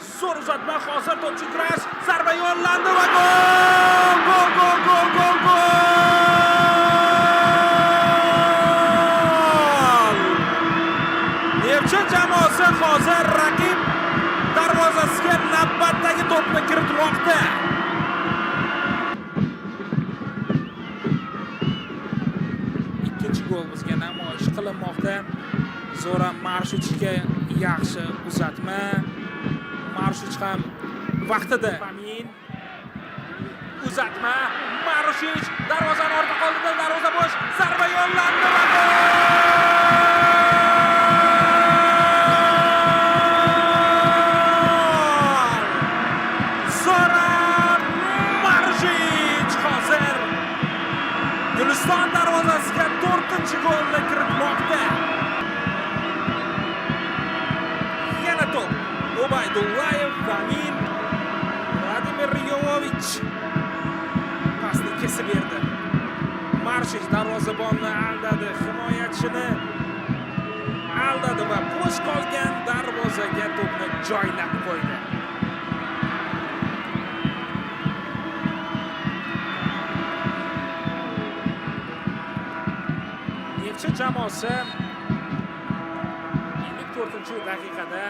Zo'r uzatma, hozir to'pchi kurash, zarba yo'llandi va gol! Gol, gol, gol, gol, gol! Nefchi jamoasi hozir raqib darvozasiga navbatdagi to'pni kiritmoqda. Ikkinchi gol bizga namoyish qilinmoqda. Zoran Marshichga yaxshi uzatma. Marshich ham vaqtida. Famin uzatma. Marshich darvozani orqa qo'lida, darvoza bo'sh, zarba yo'llandi va gol! Zoran Marshich hozir Guliston darvozasiga 4-golni kiritmoqda. Yana to'p Ubaydullayev, Famin, Vladimir Yovovich pasni kesib berdi. Marshich darvozabonni aldadi, himoyachini aldadi va bo'sh qolgan darvozaga to'pni joylab qo'ydi. Nefchi jamoasi 54-daqiqada